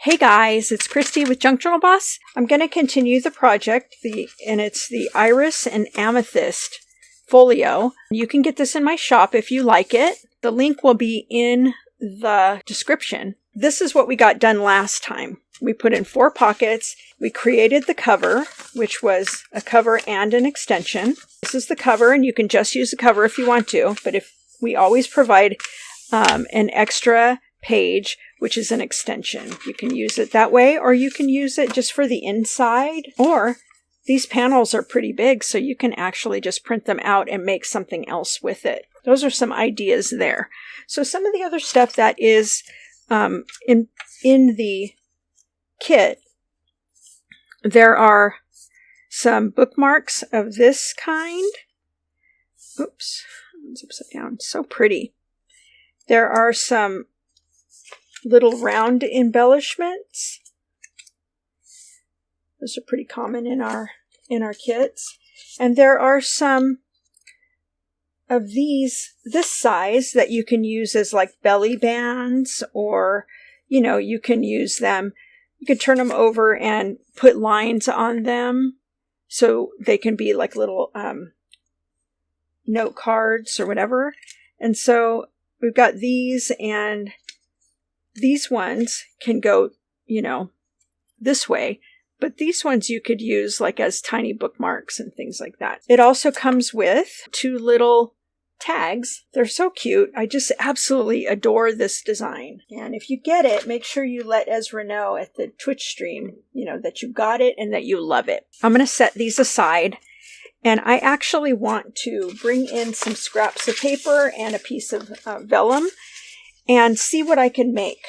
Hey guys, it's Kristi with Junk Journal Boss. I'm going to continue the project, and it's the Iris and Amethyst Folio. You can get this in my shop if you like it. The link will be in the description. This is what we got done last time. We put in 4 pockets. We created the cover, which was a cover and an extension. This is the cover, and you can just use the cover if you want to, but if we always provide an extra page, which is an extension. You can use it that way, or you can use it just for the inside, or these panels are pretty big, so you can actually just print them out and make something else with it. Those are some ideas there. So some of the other stuff that is in the kit, there are some bookmarks of this kind. Oops, it's upside down. So pretty. There are some little round embellishments. Those are pretty common in our kits. And there are some of this size that you can use as like belly bands, or you can use them. You can turn them over and put lines on them so they can be like little note cards or whatever. And so we've got these, and these ones can go, this way, but these ones you could use like as tiny bookmarks and things like that. It also comes with 2 little tags. They're so cute. I just absolutely adore this design. And if you get it, make sure you let Ezra know at the Twitch stream, that you got it and that you love it. I'm going to set these aside, and I actually want to bring in some scraps of paper and a piece of vellum and see what I can make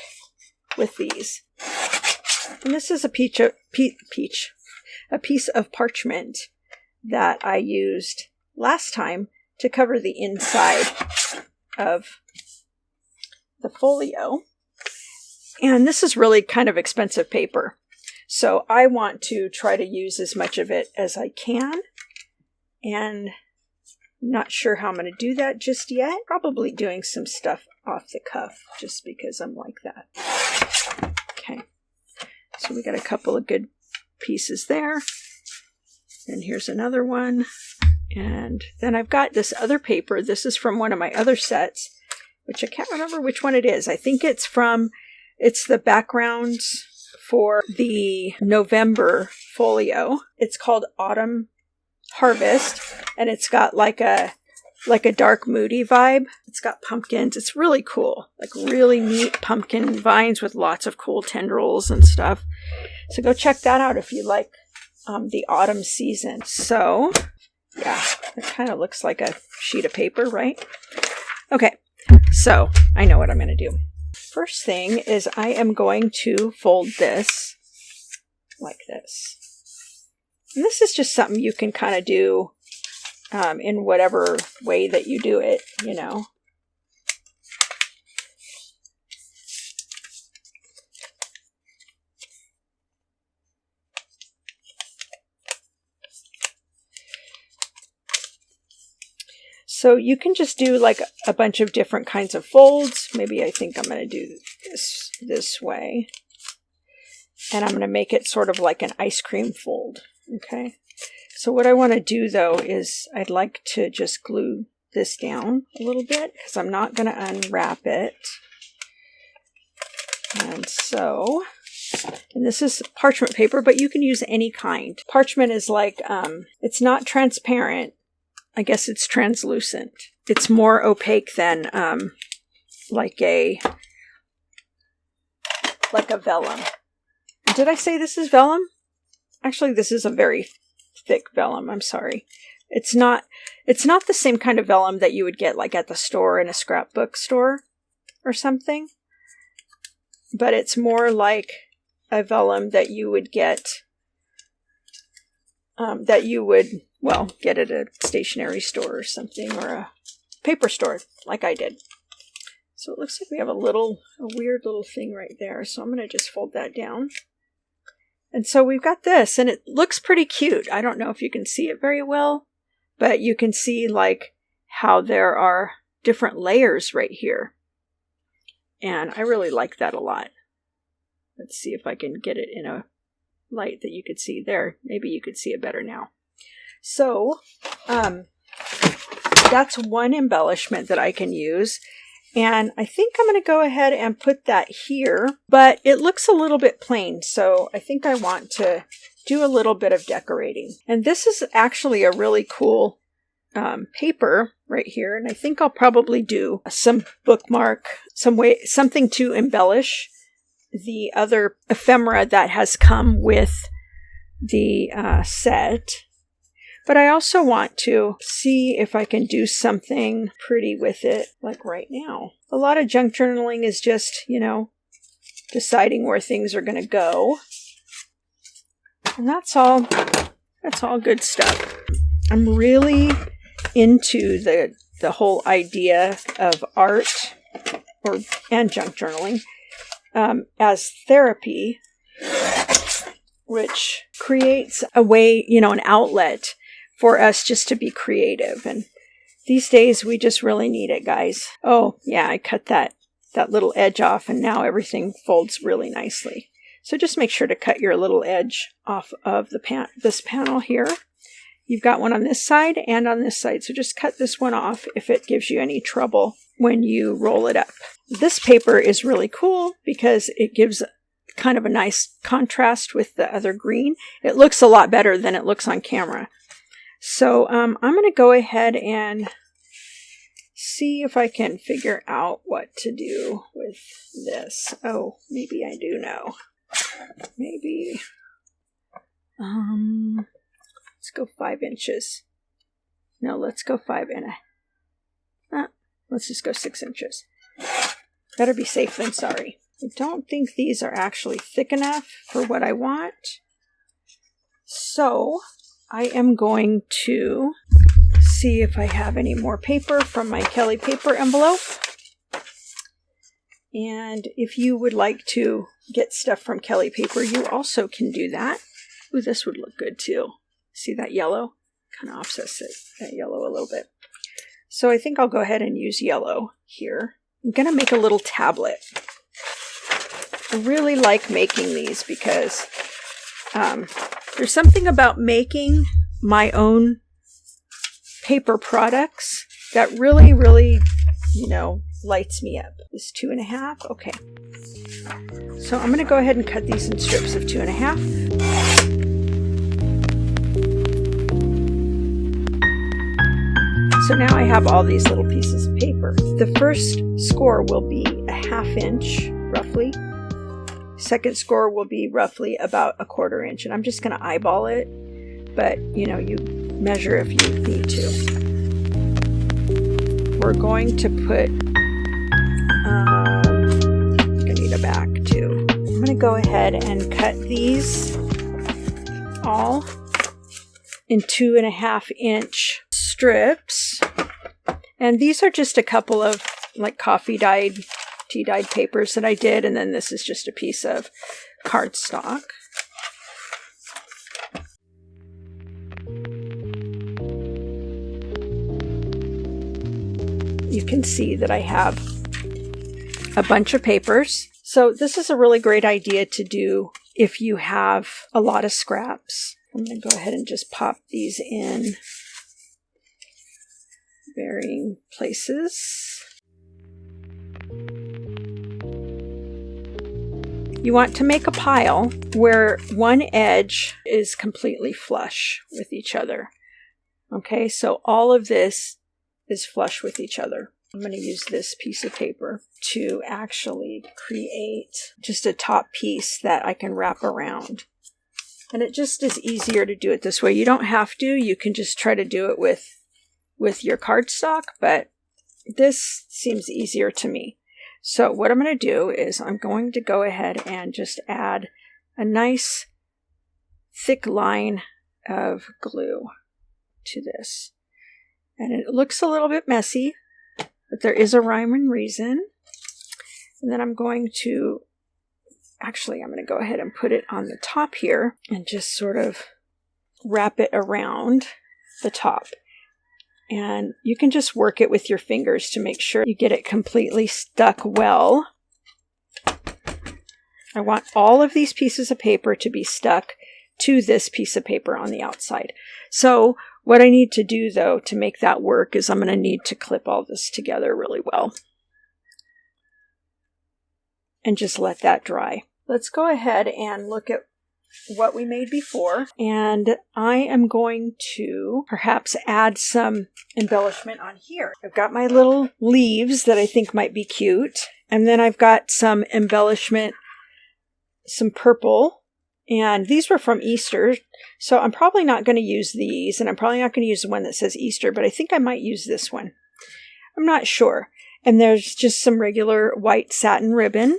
with these. And this is a piece of parchment that I used last time to cover the inside of the folio. And this is really kind of expensive paper, so I want to try to use as much of it as I can. And I'm not sure how I'm going to do that just yet. Probably doing some stuff off the cuff just because I'm like that. Okay, so we got a couple of good pieces there. And here's another one. And then I've got this other paper. This is from one of my other sets, which I can't remember which one it is. I think it's the backgrounds for the November folio. It's called Autumn Harvest, and it's got like a dark moody vibe. It's got pumpkins. It's really cool, like really neat pumpkin vines with lots of cool tendrils and stuff. So go check that out if you like the autumn season. So yeah, it kind of looks like a sheet of paper, right? Okay, so I know what I'm going to do. First thing is I am going to fold this like this. And this is just something you can kind of do in whatever way that you do it, So you can just do like a bunch of different kinds of folds. Maybe I think I'm going to do this way. And I'm going to make it sort of like an ice cream fold. Okay. So what I want to do though is I'd like to just glue this down a little bit because I'm not going to unwrap it. And this is parchment paper, but you can use any kind. Parchment is like, it's not transparent. I guess it's translucent. It's more opaque than like a vellum. Did I say this is vellum? Actually, this is a very thick vellum. I'm sorry. It's not the same kind of vellum that you would get like at the store in a scrapbook store or something. But it's more like a vellum that you would get get at a stationery store or something, or a paper store like I did. So it looks like we have a weird little thing right there. So I'm going to just fold that down. And so we've got this, and it looks pretty cute. I don't know if you can see it very well, but you can see like how there are different layers right here. And I really like that a lot. Let's see if I can get it in a light that you could see there. Maybe you could see it better now. So that's one embellishment that I can use. And I think I'm going to go ahead and put that here, but it looks a little bit plain. So I think I want to do a little bit of decorating. And this is actually a really cool paper right here. And I think I'll probably do some bookmark, something to embellish the other ephemera that has come with the set. But I also want to see if I can do something pretty with it, like right now. A lot of junk journaling is just, deciding where things are going to go. And that's all good stuff. I'm really into the whole idea of art and junk journaling as therapy, which creates a way, an outlet for us just to be creative. And these days we just really need it, guys. Oh yeah, I cut that little edge off and now everything folds really nicely. So just make sure to cut your little edge off of this panel here. You've got one on this side and on this side. So just cut this one off if it gives you any trouble when you roll it up. This paper is really cool because it gives kind of a nice contrast with the other green. It looks a lot better than it looks on camera. So I'm going to go ahead and see if I can figure out what to do with this. Oh, maybe I do know. Maybe. Let's go 5 inches. No, let's go 5.5. Let's just go 6 inches. Better be safe than sorry. I don't think these are actually thick enough for what I want. So I am going to see if I have any more paper from my Kelly paper envelope. And if you would like to get stuff from Kelly paper, you also can do that. Ooh, this would look good too. See that yellow? Kind of offsets that yellow a little bit. So I think I'll go ahead and use yellow here. I'm going to make a little tablet. I really like making these because there's something about making my own paper products that really, really, lights me up. This 2.5, okay. So I'm going to go ahead and cut these in strips of 2.5. So now I have all these little pieces of paper. The first score will be a 1/2 inch, roughly. Second score will be roughly about 1/4 inch. And I'm just going to eyeball it. But, you measure if you need to. We're going to put, I'm going to need a back too. I'm going to go ahead and cut these all in 2.5 inch strips. And these are just a couple of coffee dyed, tea dyed papers that I did. And then this is just a piece of cardstock. You can see that I have a bunch of papers. So this is a really great idea to do if you have a lot of scraps. I'm going to go ahead and just pop these in varying places. You want to make a pile where one edge is completely flush with each other. Okay, so all of this is flush with each other. I'm going to use this piece of paper to actually create just a top piece that I can wrap around. And it just is easier to do it this way. You don't have to. You can just try to do it with your cardstock, but this seems easier to me. So what I'm going to do is I'm going to go ahead and just add a nice thick line of glue to this. And it looks a little bit messy, but there is a rhyme and reason. And then I'm going to go ahead and put it on the top here and just sort of wrap it around the top. And you can just work it with your fingers to make sure you get it completely stuck well. I want all of these pieces of paper to be stuck to this piece of paper on the outside. So what I need to do, though, to make that work is I'm going to need to clip all this together really well. And just let that dry. Let's go ahead and look at what we made before. And I am going to perhaps add some embellishment on here. I've got my little leaves that I think might be cute. And then I've got some embellishment, some purple. And these were from Easter. So I'm probably not going to use these. And I'm probably not going to use the one that says Easter. But I think I might use this one. I'm not sure. And there's just some regular white satin ribbon.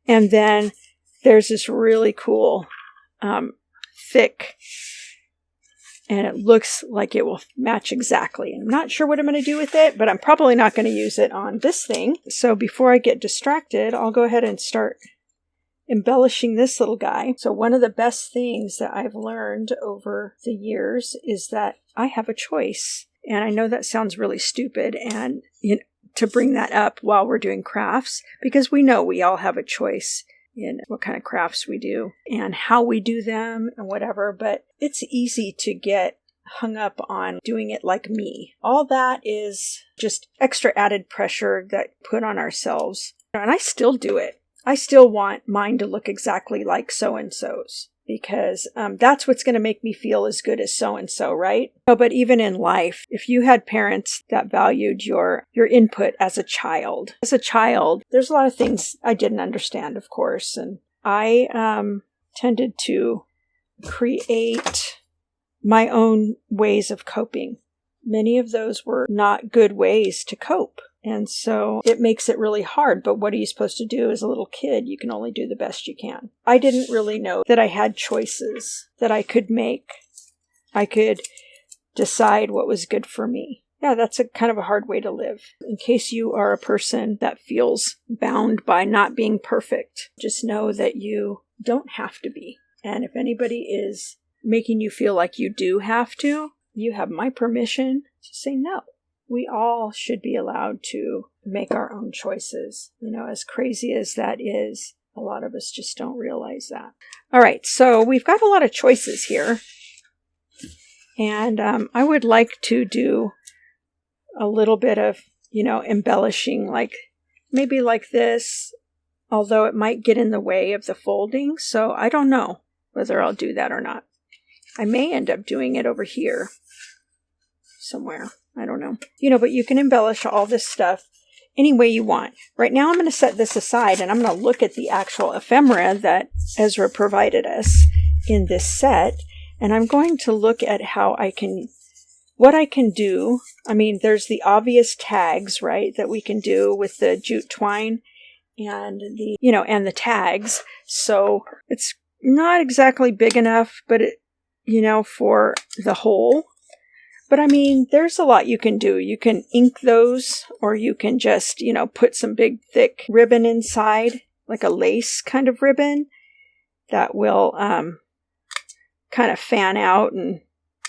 And then there's this really cool, thick, and it looks like it will match exactly. I'm not sure what I'm going to do with it, but I'm probably not going to use it on this thing. So before I get distracted, I'll go ahead and start embellishing this little guy. So one of the best things that I've learned over the years is that I have a choice. And I know that sounds really stupid, and to bring that up while we're doing crafts, because we know we all have a choice in what kind of crafts we do and how we do them and whatever, but it's easy to get hung up on doing it like me. All that is just extra added pressure that put on ourselves. And I still do it. I still want mine to look exactly like so-and-so's. Because that's what's going to make me feel as good as so-and-so, right? No, but even in life, if you had parents that valued your input as a child, there's a lot of things I didn't understand, of course. And I tended to create my own ways of coping. Many of those were not good ways to cope. And so it makes it really hard. But what are you supposed to do as a little kid? You can only do the best you can. I didn't really know that I had choices that I could make. I could decide what was good for me. Yeah, that's a kind of a hard way to live. In case you are a person that feels bound by not being perfect, just know that you don't have to be. And if anybody is making you feel like you do have to, you have my permission to say no. We all should be allowed to make our own choices. As crazy as that is, a lot of us just don't realize that. All right, so we've got a lot of choices here. And I would like to do a little bit of, embellishing, like maybe like this, although it might get in the way of the folding. So I don't know whether I'll do that or not. I may end up doing it over here somewhere. I don't know. But you can embellish all this stuff any way you want. Right now I'm going to set this aside and I'm going to look at the actual ephemera that Ezra provided us in this set. And I'm going to look at what I can do. I mean, there's the obvious tags, right, that we can do with the jute twine and the tags. So it's not exactly big enough, but for the whole. But I mean, there's a lot you can do. You can ink those, or you can just, put some big thick ribbon inside, like a lace kind of ribbon that will kind of fan out and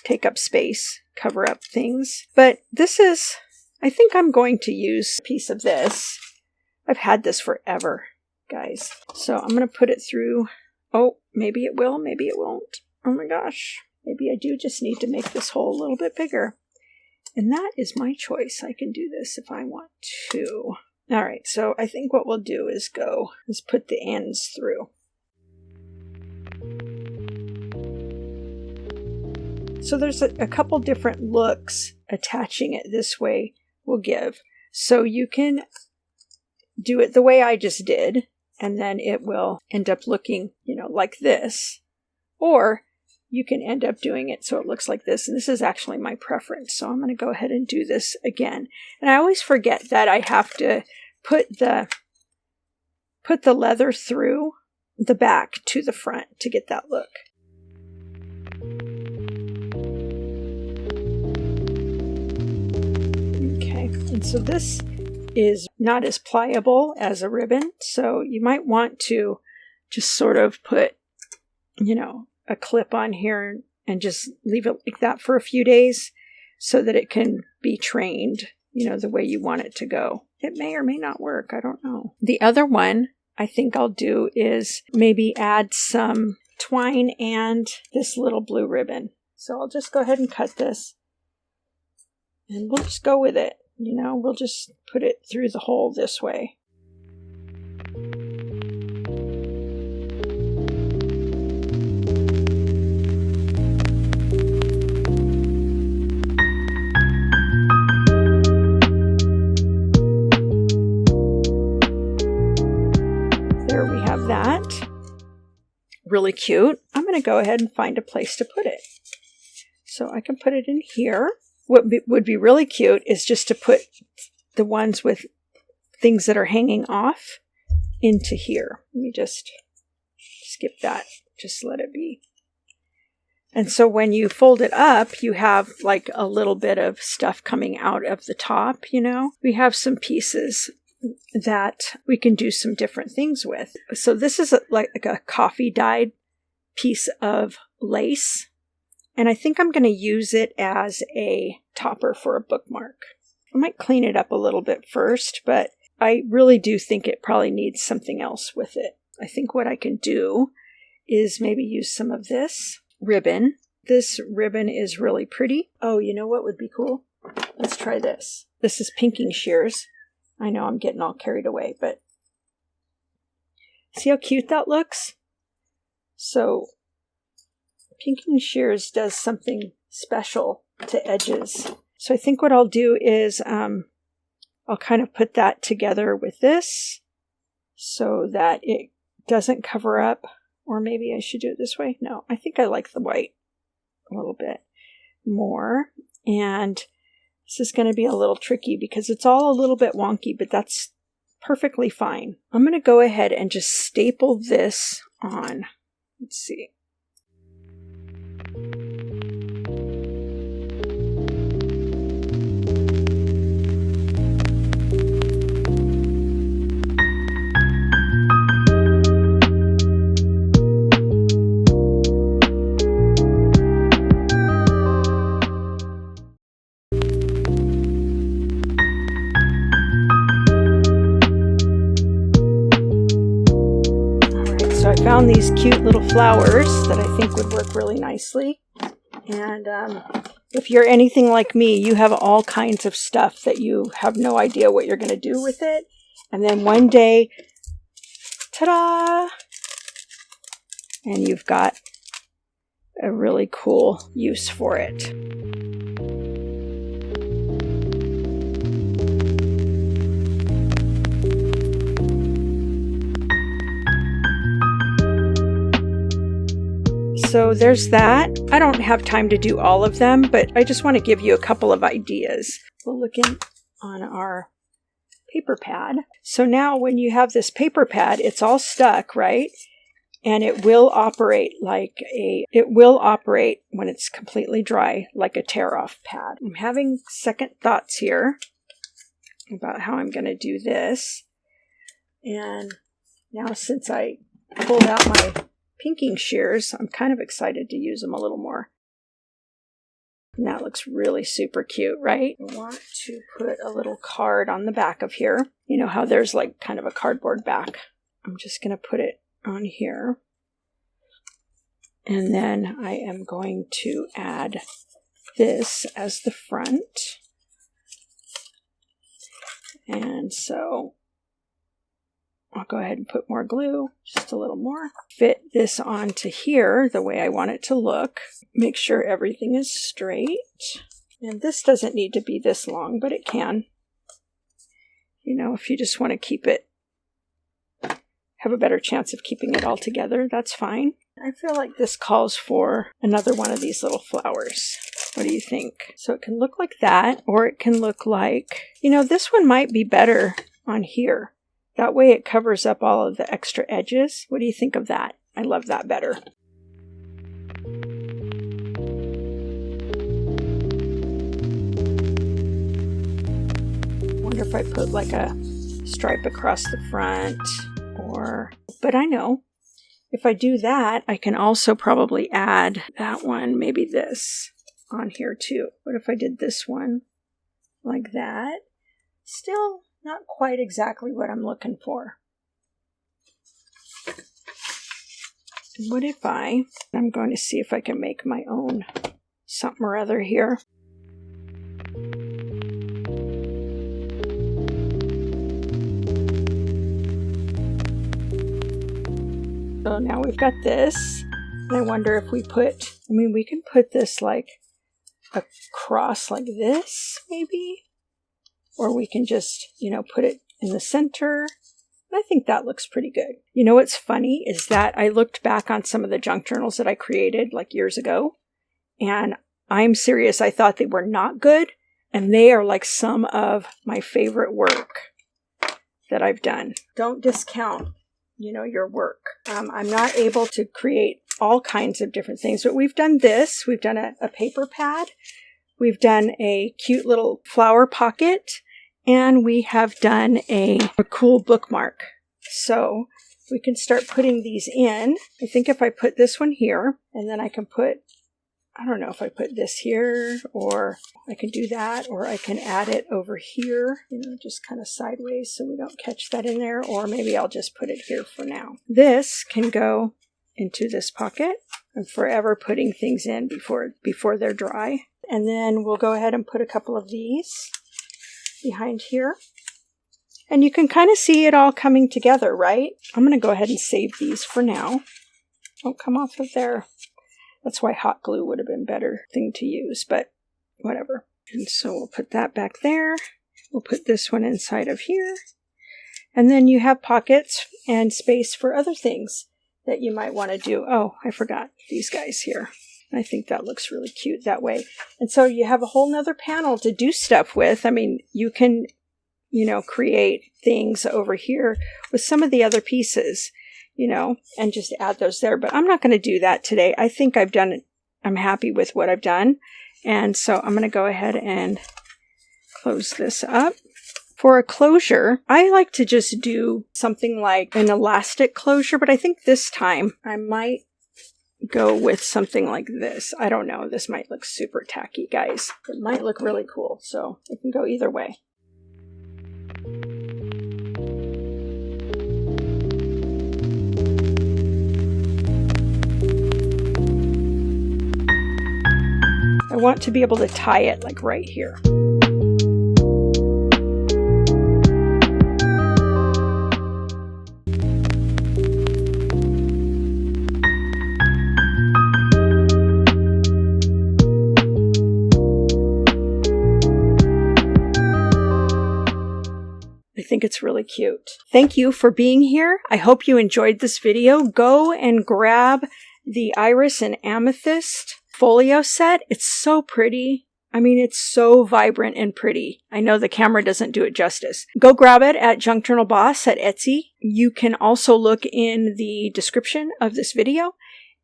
take up space, cover up things. But I think I'm going to use a piece of this. I've had this forever, guys. So I'm going to put it through. Oh, maybe it will, maybe it won't. Oh my gosh. Maybe I do just need to make this hole a little bit bigger. And that is my choice. I can do this if I want to. All right, so I think what we'll do is put the ends through. So there's a couple different looks attaching it this way will give. So you can do it the way I just did, and then it will end up looking, like this. Or you can end up doing it so it looks like this. And this is actually my preference. So I'm going to go ahead and do this again. And I always forget that I have to put the leather through the back to the front to get that look. Okay, and so this is not as pliable as a ribbon. So you might want to just sort of put, a clip on here and just leave it like that for a few days so that it can be trained, the way you want it to go. It may or may not work. I don't know. The other one I think I'll do is maybe add some twine and this little blue ribbon. So I'll just go ahead and cut this. And we'll just go with it. You know, we'll just put it through the hole this way. There we have that. Really cute. I'm going to go ahead and find a place to put it. So I can put it in here. What would be really cute is just to put the ones with things that are hanging off into here. Let me just skip that. Just let it be. And so when you fold it up, you have like a little bit of stuff coming out of the top, you know. We have some pieces that we can do some different things with. So this is like a coffee dyed piece of lace. And I think I'm going to use it as a topper for a bookmark. I might clean it up a little bit first, but I really do think it probably needs something else with it. I think what I can do is maybe use some of this ribbon. This ribbon is really pretty. Oh, you know what would be cool? Let's try this. This is pinking shears. I know I'm getting all carried away, but see how cute that looks? So pinking shears does something special to edges. So I think what I'll do is I'll kind of put that together with this so that it doesn't cover up. Or maybe I should do it this way. No, I think I like the white a little bit more. And this is going to be a little tricky because it's all a little bit wonky, but that's perfectly fine. I'm going to go ahead and just staple this on. Let's see. So I found these cute little flowers that I think would work really nicely. And if you're anything like me, you have all kinds of stuff that you have no idea what you're going to do with it. And then one day, ta-da! And you've got a really cool use for it. So there's that. I don't have time to do all of them, but I just want to give you a couple of ideas. We'll look in on our paper pad. So now when you have this paper pad, it's all stuck, right? And it will operate when it's completely dry, like a tear-off pad. I'm having second thoughts here about how I'm going to do this. And now since I pulled out my pinking shears, I'm kind of excited to use them a little more. And that looks really super cute, right? I want to put a little card on the back of here. You know how there's like kind of a cardboard back. I'm just going to put it on here. And then I am going to add this as the front. And so I'll go ahead and put more glue, just a little more. Fit this onto here the way I want it to look. Make sure everything is straight. And this doesn't need to be this long, but it can. You know, if you just want to keep it, have a better chance of keeping it all together, that's fine. I feel like this calls for another one of these little flowers. What do you think? So it can look like that, or it can look like, you know, this one might be better on here. That way it covers up all of the extra edges. What do you think of that? I love that better. Wonder if I put like a stripe across the front but I know if I do that, I can also probably add that one, maybe this on here too. What if I did this one like that? Still not quite exactly what I'm looking for. What if I'm going to see if I can make my own something or other here. So now we've got this, and I wonder if we we can put this like across like this, maybe? Or we can just, put it in the center. I think that looks pretty good. You know what's funny is that I looked back on some of the junk journals that I created like years ago, and I'm serious, I thought they were not good, and they are like some of my favorite work that I've done. Don't discount your work. I'm not able to create all kinds of different things, but we've done this. We've done a paper pad. We've done a cute little flower pocket, and we have done a cool bookmark. So we can start putting these in. I think if I put this one here, and then I can put, I don't know if I put this here, or I can do that, or I can add it over here, just kind of sideways so we don't catch that in there, or maybe I'll just put it here for now. This can go into this pocket. I'm forever putting things in before they're dry. And then we'll go ahead and put a couple of these behind here. And you can kind of see it all coming together, right? I'm going to go ahead and save these for now. Don't come off of there. That's why hot glue would have been a better thing to use, but whatever. And so we'll put that back there. We'll put this one inside of here. And then you have pockets and space for other things that you might want to do. Oh, I forgot these guys here. I think that looks really cute that way. And so you have a whole nother panel to do stuff with. I mean, you can, create things over here with some of the other pieces. And just add those there. But I'm not going to do that today. I think I've done it. I'm happy with what I've done. And so I'm going to go ahead and close this up. For a closure, I like to just do something like an elastic closure, but I think this time I might go with something like this. I don't know. This might look super tacky, guys. It might look really cool. So it can go either way. I want to be able to tie it like right here. I think it's really cute. Thank you for being here. I hope you enjoyed this video. Go and grab the Iris and Amethyst Folio set. It's so pretty. I mean, it's so vibrant and pretty. I know the camera doesn't do it justice. Go grab it at Junk Journal Boss at Etsy. You can also look in the description of this video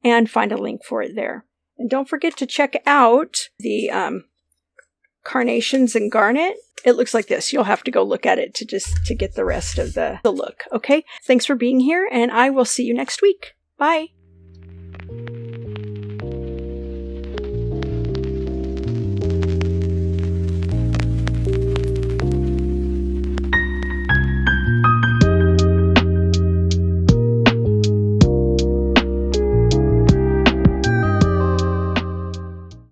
and find a link for it there. And don't forget to check out the carnations and garnet. It looks like this. You'll have to go look at it to get the rest of the look. Okay? Thanks for being here, and I will see you next week. Bye.